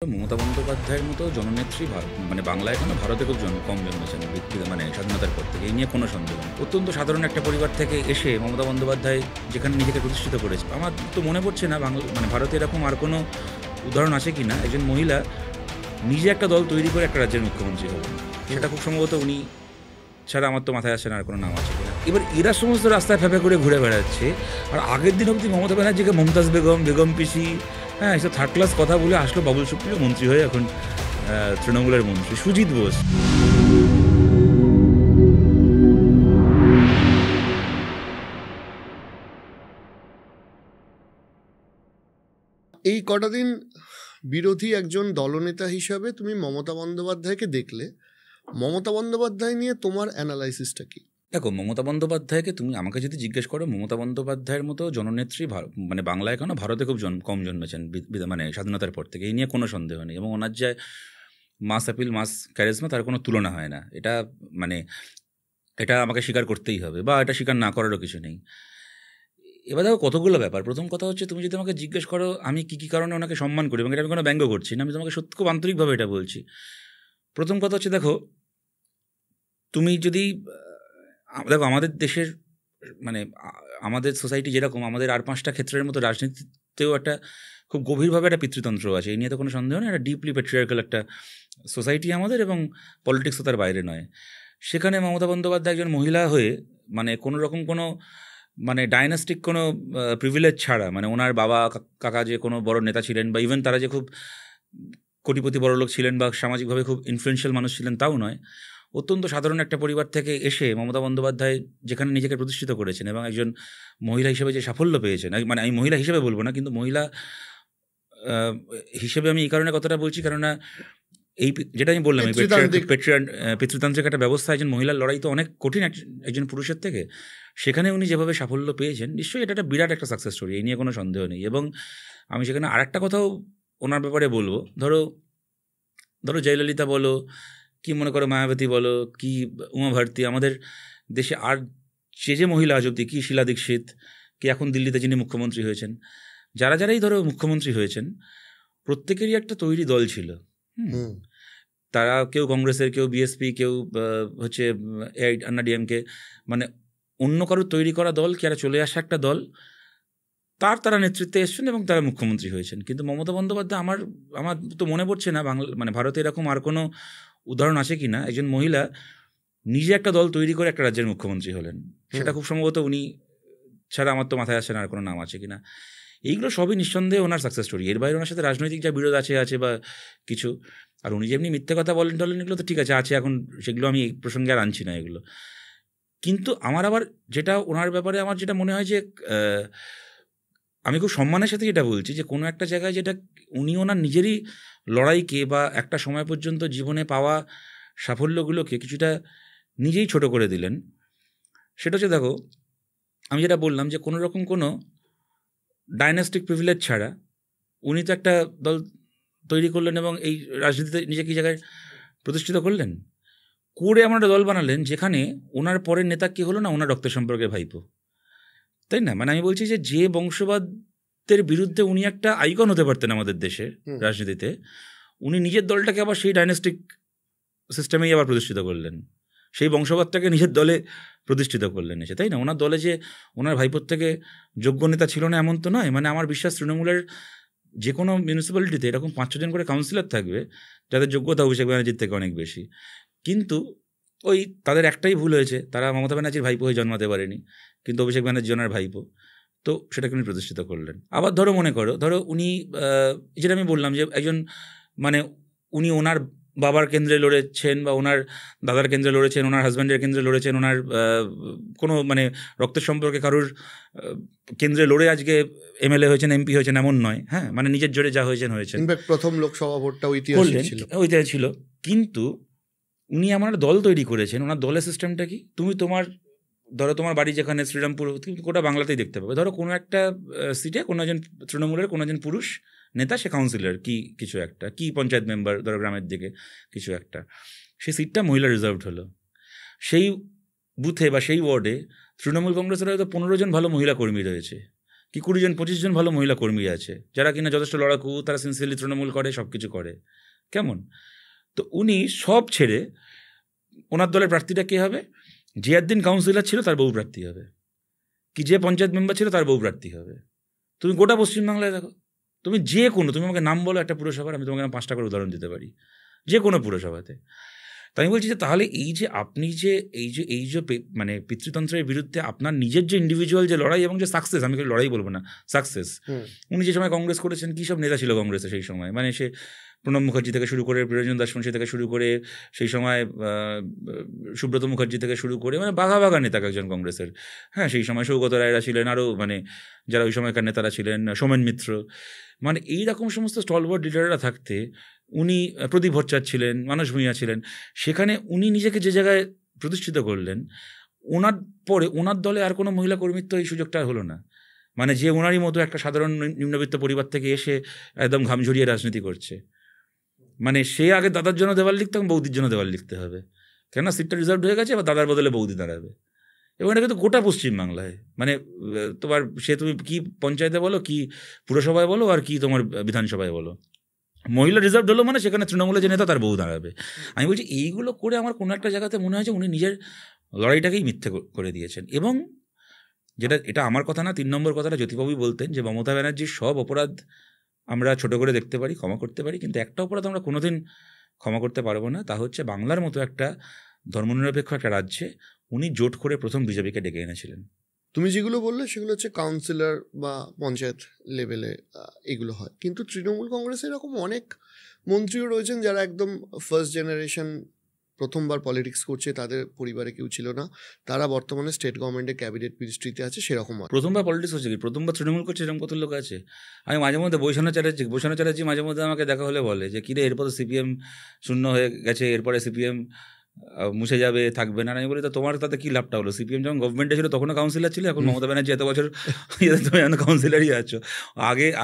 মমতা বন্দ্যোপাধ্যায়ের মতো জননেত্রী মানে বাংলায় এখনো ভারতে খুব কম জন্মেছেন মানে স্বাধীনতার পর থেকে, এই নিয়ে কোনো সন্দেহ নেই। অত্যন্ত সাধারণ একটা পরিবার থেকে এসে মমতা বন্দ্যোপাধ্যায় যেখানে নিজেকে প্রতিষ্ঠিত করেছে, আমার তো মনে পড়ছে না মানে ভারতে এরকম আর কোনো উদাহরণ আছে কি না একজন মহিলা নিজে একটা দল তৈরি করে একটা রাজ্যের মুখ্যমন্ত্রী হবেন। সেটা খুব সম্ভবত উনি ছাড়া আমার তো মাথায় আসে না আর কোনো নাম আছে কিনা। এবার এরা সমস্ত রাস্তায় ফেঁপে করে ঘুরে বেড়াচ্ছে, আর আগের দিন অবধি মমতা ব্যানার্জিকে মমতাজ বেগম, বেগম পিসি, হ্যাঁ এসব থার্ড ক্লাস কথা বলে আসলো বাবুল সুপ্রিয় মন্ত্রী হয়ে এখন তৃণমূলের মন্ত্রী সুজিত বোস। এই কটা দিন বিরোধী একজন দলনেতা হিসাবে তুমি মমতা বন্দ্যোপাধ্যায়কে দেখলে, মমতা বন্দ্যোপাধ্যায় নিয়ে তোমার অ্যানালাইসিসটা কি? দেখো, মমতা বন্দ্যোপাধ্যায়কে তুমি আমাকে যদি জিজ্ঞেস করো, মমতা বন্দ্যোপাধ্যায়ের মতো জননেত্রী মানে বাংলায় এখনো ভারতে খুব কম জন্মেছেন মানে স্বাধীনতার পর থেকে, এই নিয়ে কোনো সন্দেহ নেই। এবং ওনার যে মাস অ্যাপিল, মাস ক্যারিজমা, তার কোনো তুলনা হয় না। এটা আমাকে স্বীকার করতেই হবে, বা এটা স্বীকার না করারও কিছু নেই। এবার দেখো কতগুলো ব্যাপার। প্রথম কথা হচ্ছে, তুমি যদি আমাকে জিজ্ঞেস করো আমি কী কারণে ওনাকে সম্মান করি, এবং এটা আমি কোনো ব্যঙ্গ করছি না, আমি তোমাকে সত্যি খুব আন্তরিকভাবে এটা বলছি। প্রথম কথা হচ্ছে, দেখো তুমি যদি দেখো আমাদের দেশের মানে আমাদের সোসাইটি যেরকম, আমাদের আর 5টা ক্ষেত্রের মতো রাজনীতিতেও একটা খুব গভীরভাবে একটা পিতৃতন্ত্র আছে, এই নিয়ে তো কোনো সন্দেহ নেই। একটা ডিপলি প্যাট্রিয়ার্কাল একটা সোসাইটি আমাদের, এবং পলিটিক্সও তার বাইরে নয়। সেখানে মমতা বন্দ্যোপাধ্যায় একজন মহিলা হয়ে মানে কোনো রকম কোনো মানে ডাইনাস্টিক কোনো প্রিভিলেজ ছাড়া, মানে ওনার বাবা কাকা যে কোনো বড় নেতা ছিলেন, বা ইভেন তারা যে খুব কোটিপতি বড়লোক ছিলেন বা সামাজিকভাবে খুব ইনফ্লুয়েন্সিয়াল মানুষ ছিলেন, তাও নয়। অত্যন্ত সাধারণ একটা পরিবার থেকে এসে মমতা বন্দ্যোপাধ্যায় যেখানে নিজেকে প্রতিষ্ঠিত করেছেন, এবং একজন মহিলা হিসেবে যে সাফল্য পেয়েছেন, মানে আমি মহিলা হিসেবে বলবো না, কিন্তু মহিলা হিসেবে আমি এই কারণে কথাটা বলছি, কেননা এই যেটা আমি বললাম, পিতৃতান্ত্রিক একটা ব্যবস্থা, একজন মহিলার লড়াই তো অনেক কঠিন একজন পুরুষের থেকে। সেখানে উনি যেভাবে সাফল্য পেয়েছেন, নিশ্চয়ই এটা একটা বিরাট একটা সাকসেস স্টোরি, এই নিয়ে কোনো সন্দেহ নেই। এবং আমি সেখানে আরেকটা কথাও ওনার ব্যাপারে বলবো। ধরো জয়ললিতা বলো, কি মনে করো মায়াবতী বলো, কি উমা ভারতী, আমাদের দেশে আর যে মহিলা আজ অব্দি, কি শীলা দীক্ষিত, কি এখন দিল্লিতে যিনি মুখ্যমন্ত্রী হয়েছেন, যারাই ধরো মুখ্যমন্ত্রী হয়েছেন, প্রত্যেকেরই একটা তৈরি দল ছিল। তারা কেউ কংগ্রেসের, কেউ বিএসপি, কেউ হচ্ছে AIADMK, মানে অন্য কারোর তৈরি করা দল, কি আর চলে আসা একটা দল, তারা নেতৃত্বে এসছেন এবং তারা মুখ্যমন্ত্রী হয়েছেন। কিন্তু মমতা বন্দ্যোপাধ্যায় আমার তো মনে পড়ছে না মানে ভারতে এরকম আর কোনো উদাহরণ আছে কি না একজন মহিলা নিজে একটা দল তৈরি করে একটা রাজ্যের মুখ্যমন্ত্রী হলেন। সেটা খুব সম্ভবত উনি ছাড়া আমার তো মাথায় আসে না আর কোনো নাম আছে কিনা। এইগুলো সবই নিঃসন্দেহে ওনার সাকসেস স্টোরি। এর বাইরে ওনার সাথে রাজনৈতিক যা বিরোধ আছে বা কিছু, আর উনি যেমনি মিথ্যে কথা বলেন এগুলো তো ঠিক আছে, এখন সেগুলো আমি এই প্রসঙ্গে আর আনছি না এগুলো। কিন্তু আমার আবার যেটা ওনার ব্যাপারে আমার যেটা মনে হয় যে, আমি খুব সম্মানের সাথে যেটা বলছি, যে কোনো একটা জায়গায় যেটা উনি ওনার নিজেরই লড়াইকে বা একটা সময় পর্যন্ত জীবনে পাওয়া সাফল্যগুলোকে কিছুটা নিজেই ছোট করে দিলেন। সেটা হচ্ছে, দেখো আমি যেটা বললাম, যে কোনো রকম কোনো ডাইনাস্টিক প্রিভিলেজ ছাড়া উনি তো একটা দল তৈরি করলেন, এবং এই রাজনীতিতে নিজেকে জায়গায় প্রতিষ্ঠিত করলেন করে এমন একটা দল বানালেন যেখানে ওনার পরের নেতা কি হলো না, ওনার রক্তের সম্পর্কে ভাইপো, তাই না? মানে আমি বলছি যে বংশবাদের বিরুদ্ধে উনি একটা আইকন হতে পারতেন আমাদের দেশের রাজনীতিতে, উনি নিজের দলটাকে আবার সেই ডাইনাস্টিক সিস্টেমেই আবার প্রতিষ্ঠিত করলেন, সেই বংশবাদটাকে নিজের দলে প্রতিষ্ঠিত করলেন এসে, তাই না? ওনার দলে যে ওনার ভাইপোর থেকে যোগ্য নেতা ছিল না এমন তো নয়। মানে আমার বিশ্বাস তৃণমূলের যে কোনো মিউনিসিপ্যালিটিতে এরকম 5-6 জন করে কাউন্সিলর থাকবে যাদের যোগ্যতা অভিষেক ব্যানার্জির থেকে অনেক বেশি। কিন্তু ওই তাদের একটাই ভুল হয়েছে, তারা মমতা ব্যানার্জির ভাইপো হয়ে জন্মাতে পারেনি, কিন্তু অভিষেক ব্যানার্জি ওনার ভাইপো, তো সেটাকে উনি প্রতিষ্ঠিত করলেন। আবার ধরো উনি যেটা আমি বললাম, যে একজন মানে উনি ওনার বাবার কেন্দ্রে লড়েছেন, বা ওনার দাদার কেন্দ্রে লড়েছেন, ওনার হাজব্যান্ডের কেন্দ্রে লড়েছেন, ওনার কোনো মানে রক্তের সম্পর্কে কারোর কেন্দ্রে লড়ে আজকে MLA হয়েছেন, MP হয়েছেন এমন নয়। হ্যাঁ, মানে নিজের জোরে যা হয়েছেন। প্রথম লোকসভা ভোটটা ঐতিহাসিক ছিল। কিন্তু উনি আমার দল তৈরি করেছেন। ওনার দলের সিস্টেমটা কি, তুমি ধরো তোমার বাড়ি যেখানে শ্রীরামপুর, গোটা বাংলাতেই দেখতে পাবে, ধরো কোনো একটা সিটে কোনো একজন তৃণমূলের কোনো একজন পুরুষ নেতা, সে কাউন্সিলর কি কিছু একটা, কি পঞ্চায়েত মেম্বার, ধরো গ্রামের দিকে কিছু একটা, সেই সিটটা মহিলা রিজার্ভড হলো। সেই বুথে বা সেই ওয়ার্ডে তৃণমূল কংগ্রেসের হয়তো 15 জন ভালো মহিলা কর্মী রয়েছে, কি 20 জন 25 জন ভালো মহিলা কর্মী আছে যারা কিনা যথেষ্ট লড়াকু, তারা সিনসিয়ারলি তৃণমূল করে, সব কিছু করে। কেমন? তো উনি সব ছেড়ে, ওনার দলের প্রার্থীটা কে হবে? যে একদিন কাউন্সিলর ছিল তার বউ প্রার্থী হবে, কি যে পঞ্চায়েত মেম্বার ছিল তার বউ প্রার্থী হবে। তুমি গোটা পশ্চিমবাংলায় দেখো, তুমি যে কোনো, তুমি আমাকে নাম বলো একটা পুরসভার, আমি তোমাকে 5টা করে উদাহরণ দিতে পারি, যে কোনো পুরসভাতে। তাই আমি বলছি যে তাহলে এই যে আপনি যে এই যে মানে পিতৃতন্ত্রের বিরুদ্ধে আপনার নিজের যে ইন্ডিভিজুয়াল যে লড়াই এবং যে সাকসেস, আমি লড়াই বলবো না, সাকসেস। উনি যে সময় কংগ্রেস করেছেন, কী সব নেতা ছিল কংগ্রেসে সেই সময়, মানে সে প্রণব মুখার্জি থেকে শুরু করে, প্রিয়রঞ্জন দাসবংশী থেকে শুরু করে, সেই সময় সুব্রত মুখার্জি থেকে শুরু করে, মানে বাঘা বাঘা নেতা একজন কংগ্রেসের। হ্যাঁ, সেই সময় সৌগত রায়রা ছিলেন, আরও মানে যারা ওই সময়কার নেতারা ছিলেন, সোমেন মিত্র, মানে এইরকম সমস্ত স্টলওয়ার্ড লিডাররা থাকতে উনি, প্রদীপ ভট্টাচার্য ছিলেন, মানস ভূঁইয়া ছিলেন, সেখানে উনি নিজেকে যে জায়গায় প্রতিষ্ঠিত করলেন, ওনার পরে ওনার দলে আর কোনো মহিলা কর্মীর তো এই সুযোগটা হলো না। মানে যে ওনারই মতো একটা সাধারণ নিম্নবিত্ত পরিবার থেকে এসে একদম ঘাম ঝরিয়ে রাজনীতি করছে, মানে সে আগে দাদার জন্য দেওয়াল লিখতে হবে, বৌদির জন্য দেওয়াল লিখতে হবে, কেননা সিটটা রিজার্ভ হয়ে গেছে, বা দাদার বদলে বৌদি দাঁড়াবে। এবং এটা কিন্তু গোটা পশ্চিমবাংলায়, মানে তোমার সে তুমি কি পঞ্চায়েতে বলো, কি পুরসভায় বলো, আর কি তোমার বিধানসভায় বলো, মহিলা রিজার্ভ হলো মানে সেখানে তৃণমূলের যে নেতা তার বউ দাঁড়াবে। আমি বলছি এইগুলো করে আমার কোনো একটা জায়গাতে মনে হয় যে উনি নিজের লড়াইটাকেই মিথ্যে করে দিয়েছেন। এবং যেটা, এটা আমার কথা না, 3 নম্বর কথাটা জ্যোতিবাবুই বলতেন যে মমতা ব্যানার্জির সব অপরাধ আমরা ছোট করে দেখতে পারি, ক্ষমা করতে পারি, কিন্তু একটা অপরাধ আমরা কোনোদিন ক্ষমা করতে পারবো না, তা হচ্ছে বাংলার মতো একটা ধর্মনিরপেক্ষ একটা রাজ্যে উনি জোট করে প্রথম বিজেপিকে ডেকে এনেছিলেন। তুমি যেগুলো বললে সেগুলো হচ্ছে কাউন্সিলর বা পঞ্চায়েত লেভেলে এগুলো হয়, কিন্তু তৃণমূল কংগ্রেসে এরকম অনেক মন্ত্রীও রয়েছেন যারা একদম ফার্স্ট জেনারেশন, প্রথমবার পলিটিক্স করছে, তাদের পরিবারে কেউ ছিল না, তারা বর্তমানে স্টেট গভর্নমেন্টের ক্যাবিনেট মিনিস্ট্রিতে আছে, সেরকম প্রথমবার পলিটিক্স হচ্ছে কি, প্রথমবার তৃণমূল করছে, এরকম কত লোক আছে। আমি মাঝে মধ্যে বৈষ্ণব চ্যাটার্জি মাঝে মধ্যে আমাকে দেখা হলে বলে যে কিরে এরপর তো সিপিএম শূন্য হয়ে গেছে, এরপরে সিপিএম মুছে যাবে, থাকবে না। আমি বলি তো তোমার তাতে কী লাভটা হলো? সিপিএম যখন গভর্নমেন্টে ছিল তখনও কাউন্সিলর ছিল, এখন মমতা ব্যানার্জি এত বছর তুমি এখন কাউন্সিলারই আছো।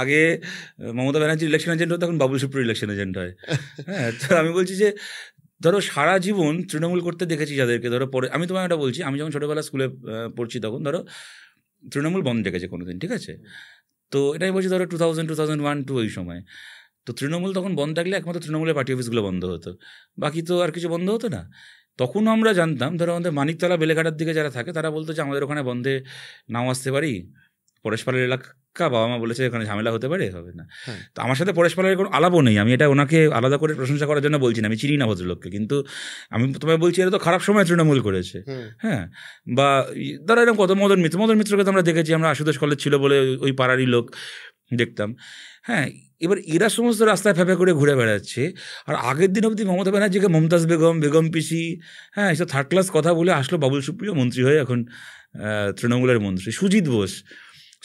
আগে মমতা ব্যানার্জি ইলেকশন এজেন্ট হতো, এখন বাবুল সুপ্রিয় ইলেকশন এজেন্ট হয়। হ্যাঁ, তো আমি বলছি যে ধরো সারা জীবন তৃণমূল করতে দেখেছি যাদেরকে, ধরো পরে আমি তোমায় একটা বলছি, আমি যখন ছোটোবেলা স্কুলে পড়ছি তখন ধরো তৃণমূল বন্ধ রেখেছে কোনো দিন, ঠিক আছে? তো এটাই বলছি ধরো 2000, 2001, 2002 ওই সময়। তো তৃণমূল তখন বন্ধ থাকলে একমাত্র তৃণমূলের পার্টি অফিসগুলো বন্ধ হতো, বাকি তো আর কিছু বন্ধ হতো না। তখনও আমরা জানতাম, ধরো আমাদের মানিকতলা বেলেঘাটার দিকে যারা থাকে তারা বলতো যে আমাদের ওখানে বন্ধে নাও আসতে পারি, পরেশপালের এলাকা, বাবা মা বলেছে এখানে ঝামেলা হতে পারে, হবে না। তো আমার সাথে পরেশপালের কোনো আলাপও নেই, আমি এটা ওনাকে আলাদা করে প্রশংসা করার জন্য বলছি না, আমি চিনি না ভদ্রলোককে, কিন্তু আমি তোমায় বলছি এটা তো খারাপ সময় তৃণমূল করেছে। হ্যাঁ, বা ধরো এরকম কত মদন মিত্রকে তো আমরা দেখেছি, আমরা আশুতোষ কলেজ ছিল বলে ওই পাড়ারই লোক দেখতাম। হ্যাঁ, এবার এরা সমস্ত রাস্তায় ফেঁপে করে ঘুরে বেড়াচ্ছে, আর আগের দিন অবধি মমতা ব্যানার্জিকে মমতাজ বেগম পিসি, হ্যাঁ, এসব থার্ড ক্লাস কথা বলে আসলো বাবুল সুপ্রিয় মন্ত্রী হয়ে, এখন তৃণমূলের মন্ত্রী। সুজিত বোস,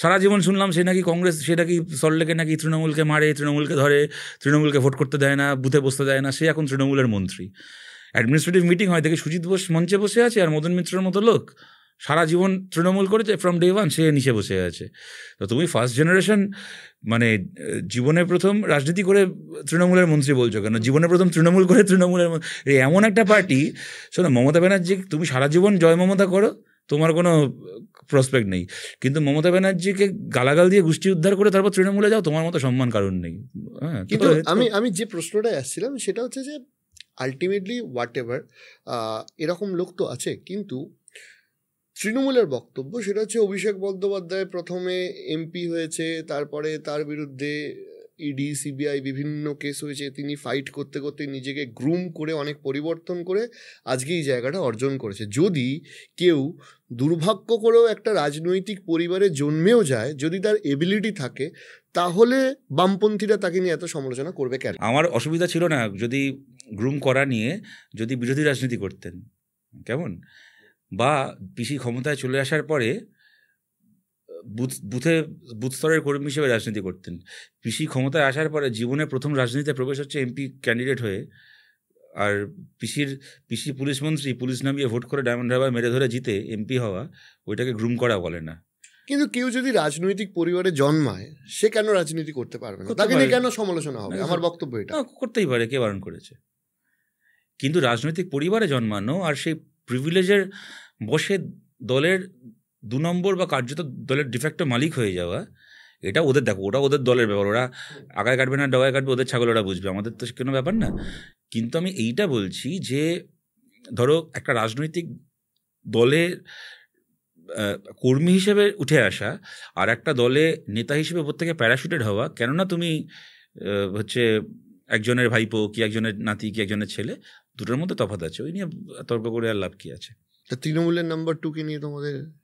সারা জীবন শুনলাম সে নাকি কংগ্রেস, সে নাকি সল্টলেকে নাকি তৃণমূলকে মারে, তৃণমূলকে ধরে, তৃণমূলকে ভোট করতে দেয় না, বুথে বসতে দেয় না, সে এখন তৃণমূলের মন্ত্রী। অ্যাডমিনিস্ট্রেটিভ মিটিং হয় দেখে সুজিত বোস মঞ্চে বসে আছে, আর মদন মিত্রের মতো লোক সারা জীবন তৃণমূল করেছে, ফ্রম ডে ওয়ান সে নিচে বসে আছে। তো তুমি ফার্স্ট জেনারেশন, মানে জীবনে প্রথম রাজনীতি করে তৃণমূলের মন্ত্রী বলছো কেন? জীবনে প্রথম তৃণমূল করে তৃণমূলের এমন একটা পার্টি। শোনো, মমতা ব্যানার্জি, তুমি সারা জীবন জয় মমতা করো, তোমার কোনো প্রসপেক্ট নেই, কিন্তু মমতা ব্যানার্জিকে গালাগাল দিয়ে গোষ্ঠী উদ্ধার করে তারপর তৃণমূলে যাও, তোমার মতো সম্মান কারণ নেই। হ্যাঁ, কিন্তু আমি যে প্রশ্নটায় আসছিলাম সেটা হচ্ছে যে আলটিমেটলি হোয়াট এভার, এরকম লোক তো আছে, কিন্তু তৃণমূলের বক্তব্য সেটা হচ্ছে অভিষেক বন্দ্যোপাধ্যায় প্রথমে এমপি হয়েছে, তারপরে তার বিরুদ্ধে ইডি সিবিআই বিভিন্ন কেস হয়েছে, তিনি ফাইট করতে করতে নিজেকে গ্রুম করে অনেক পরিবর্তন করে আজকে এই জায়গাটা অর্জন করেছে। যদি কেউ দুর্ভাগ্য করেও একটা রাজনৈতিক পরিবারে জন্মেও যায়, যদি তার এবিলিটি থাকে, তাহলে বামপন্থীরা তাকে নিয়ে এত সমালোচনা করবে কেন? আমার অসুবিধা ছিল না যদি গ্রুম করা নিয়ে যদি বিরোধী রাজনীতি করতেন, কেমন, বা পিসি ক্ষমতায় চলে আসার পরে বুথ স্তরের কর্মী হিসেবে রাজনীতি করতেন। পিসি ক্ষমতায় আসার পরে জীবনে প্রথম রাজনীতিতে প্রবেশ হচ্ছে এমপি ক্যান্ডিডেট হয়ে, আর পিসি পুলিশ মন্ত্রী, পুলিশ নামিয়ে ভোট করে ডায়মন্ড হারবার মেরে ধরে জিতে এমপি হওয়া, ওইটাকে গ্রুম করা বলে না। কিন্তু কেউ যদি রাজনৈতিক পরিবারে জন্মায়, সে কেন রাজনীতি করতে পারবে না? তাকে নিয়ে কেন সমালোচনা হবে? আমার বক্তব্য এটা। করতেই পারে, কে বারণ করেছে? কিন্তু রাজনৈতিক পরিবারে জন্মানো আর সেই প্রিভিলেজের বসে দলের 2 নম্বর বা কার্যত দলের ডিফ্যাক্টো মালিক হয়ে যাওয়া, এটা ওদের, দেখো ওটা ওদের দলের ব্যাপার, ওরা আগায় কাটবে না ডগায় কাটবে, ওদের ছাগল ওরা বুঝবে, আমাদের তো কোনো ব্যাপার না। কিন্তু আমি এইটা বলছি যে ধরো একটা রাজনৈতিক দলের কর্মী হিসেবে উঠে আসা আর একটা দলে নেতা হিসেবে উপর থেকে প্যারাশুটেড হওয়া, কেননা তুমি হচ্ছে একজনের ভাইপো কি একজনের নাতি কি একজনের ছেলে, দুটোর মধ্যে তফাৎ আছে, ওই নিয়ে তর্ক করে আর লাভ কি আছে। তৃণমূলের নাম্বার 2 কে নিয়ে তোমাদের